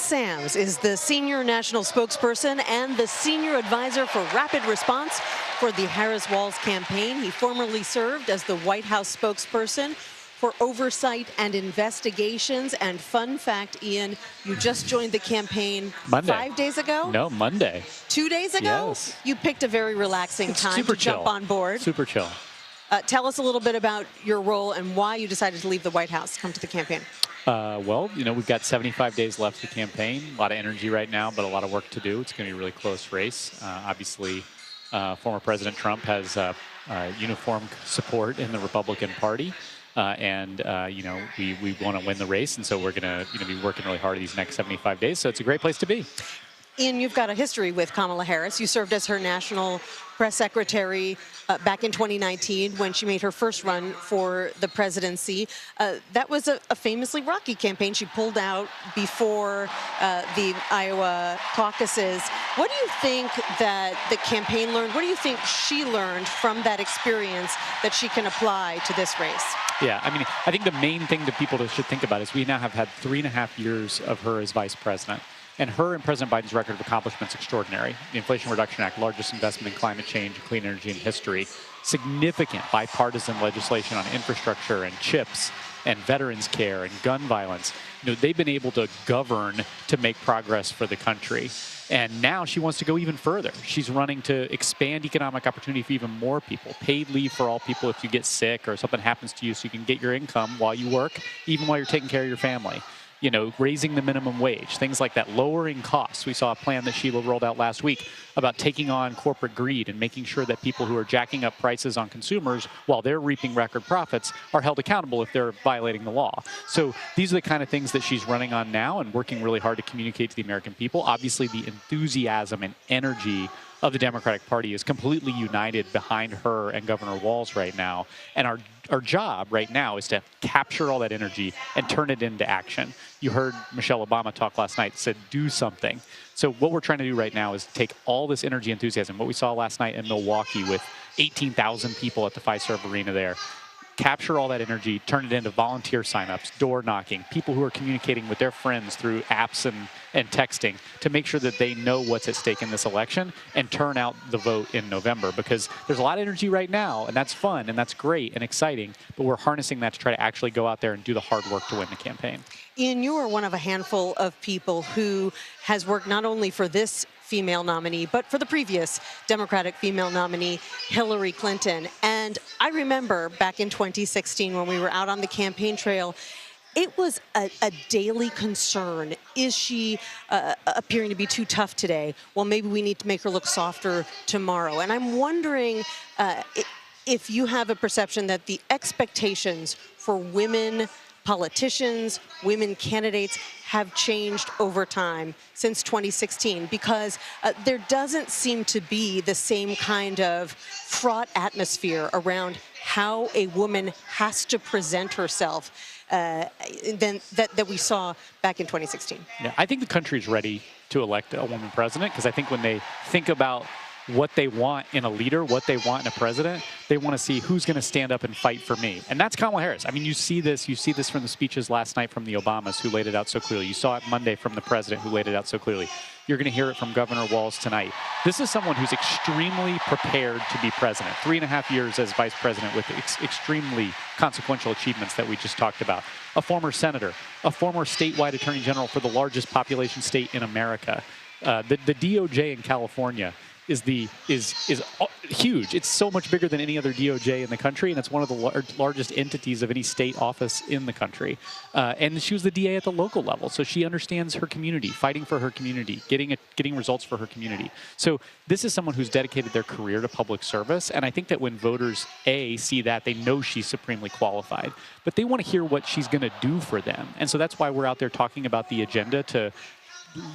Sams is the senior national spokesperson and the senior advisor for rapid response for the Harris-Walz campaign. He formerly served as the White House spokesperson for oversight and investigations. And fun fact, Ian, you just joined the campaign Monday. 5 days ago? No, Monday. 2 days ago? Yes. You picked a very relaxing time to jump on board. Super chill. Tell us a little bit about your role and why you decided to leave the White House to come to the campaign. Well, we've got 75 days left of the campaign. A lot of energy right now, but a lot of work to do. It's going to be a really close race. Obviously, former President Trump has uniform support in the Republican Party. We want to win the race, and so we're going to be working really hard these next 75 days. So it's a great place to be. Ian, you've got a history with Kamala Harris. You served as her national press secretary back in 2019 when she made her first run for the presidency. That was a famously rocky campaign. She pulled out before the Iowa caucuses. What do you think that the campaign learned? What do you think she learned from that experience that she can apply to this race? Yeah, I think the main thing that people should think about is we now have had 3.5 years of her as vice president. And her and President Biden's record of accomplishments extraordinary. The Inflation Reduction Act, largest investment in climate change and clean energy in history. Significant bipartisan legislation on infrastructure and chips and veterans care and gun violence. They've been able to govern to make progress for the country. And now she wants to go even further. She's running to expand economic opportunity for even more people. Paid leave for all people if you get sick or something happens to you so you can get your income while you work, even while you're taking care of your family. Raising the minimum wage, things like that, lowering costs. We saw a plan that Sheila rolled out last week about taking on corporate greed and making sure that people who are jacking up prices on consumers while they're reaping record profits are held accountable if they're violating the law. So these are the kind of things that she's running on now and working really hard to communicate to the American people. Obviously, the enthusiasm and energy of the Democratic Party is completely united behind her and Governor Walz right now. And our job right now is to capture all that energy and turn it into action. You heard Michelle Obama talk last night, said do something. So what we're trying to do right now is take all this energy, enthusiasm, what we saw last night in Milwaukee with 18,000 people at the Fiserv Arena there, capture all that energy, turn it into volunteer signups, door knocking, people who are communicating with their friends through apps and texting to make sure that they know what's at stake in this election and turn out the vote in November. Because there's a lot of energy right now, and that's fun, and that's great and exciting, but we're harnessing that to try to actually go out there and do the hard work to win the campaign. Ian, you are one of a handful of people who has worked not only for this female nominee, but for the previous Democratic female nominee, Hillary Clinton. And I remember back in 2016 when we were out on the campaign trail, it was a daily concern. Is she appearing to be too tough today? Well, maybe we need to make her look softer tomorrow. And I'm wondering if you have a perception that the expectations for women politicians, women candidates have changed over time since 2016, because there doesn't seem to be the same kind of fraught atmosphere around how a woman has to present herself that we saw back in 2016. Yeah, I think the country's ready to elect a woman president, because I think when they think about what they want in a leader, what they want in a president, they want to see who's going to stand up and fight for me. And that's Kamala Harris. You see this from the speeches last night from the Obamas, who laid it out so clearly. You saw it Monday from the president, who laid it out so clearly. You're going to hear it from Governor Walz tonight. This is someone who's extremely prepared to be president. 3.5 years as vice president with extremely consequential achievements that we just talked about. A former senator, a former statewide attorney general for the largest population state in America. The DOJ in California is huge. It's so much bigger than any other DOJ in the country, and it's one of the largest entities of any state office in the country. And she was the DA at the local level, so she understands her community, fighting for her community, getting results for her community. So this is someone who's dedicated their career to public service, and I think that when voters, see that, they know she's supremely qualified, but they want to hear what she's going to do for them. And so that's why we're out there talking about the agenda to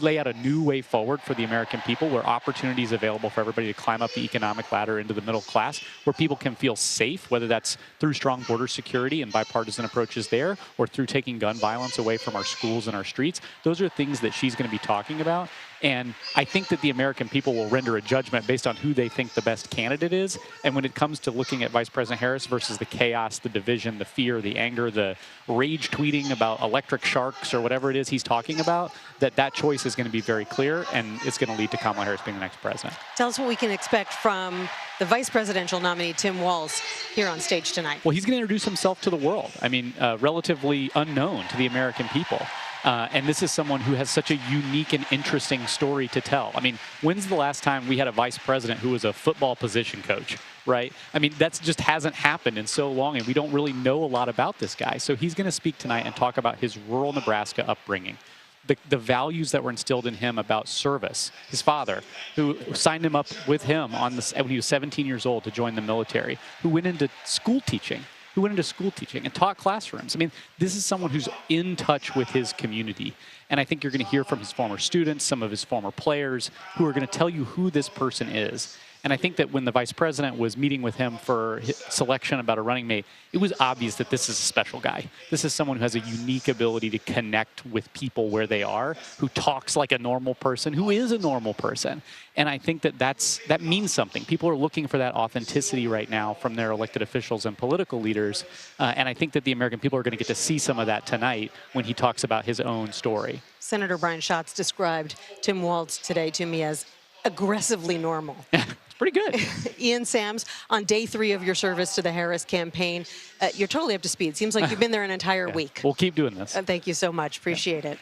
lay out a new way forward for the American people, where opportunity is available for everybody to climb up the economic ladder into the middle class, where people can feel safe, whether that's through strong border security and bipartisan approaches there, or through taking gun violence away from our schools and our streets. Those are things that she's going to be talking about. And I think that the American people will render a judgment based on who they think the best candidate is. And when it comes to looking at Vice President Harris versus the chaos, the division, the fear, the anger, the rage tweeting about electric sharks or whatever it is he's talking about, that choice is going to be very clear, and it's going to lead to Kamala Harris being the next president. Tell us what we can expect from the vice presidential nominee, Tim Walz, here on stage tonight. Well, he's going to introduce himself to the world. I mean, relatively unknown to the American people. And this is someone who has such a unique and interesting story to tell. I mean, when's the last time we had a vice president who was a football position coach, right? I mean, that just hasn't happened in so long, and we don't really know a lot about this guy. So he's going to speak tonight and talk about his rural Nebraska upbringing, the values that were instilled in him about service. His father, who signed him up with him when he was 17 years old to join the military, who went into school teaching and taught classrooms. I mean, this is someone who's in touch with his community. And I think you're going to hear from his former students, some of his former players, who are going to tell you who this person is. And I think that when the vice president was meeting with him for his selection about a running mate, it was obvious that this is a special guy. This is someone who has a unique ability to connect with people where they are, who talks like a normal person, who is a normal person. And I think that that means something. People are looking for that authenticity right now from their elected officials and political leaders. And I think that the American people are going to get to see some of that tonight when he talks about his own story. Senator Brian Schatz described Tim Walz today to me as aggressively normal. Pretty good. Ian Sams, on day 3 of your service to the Harris campaign, you're totally up to speed. Seems like you've been there an entire week. We'll keep doing this. Thank you so much. Appreciate it.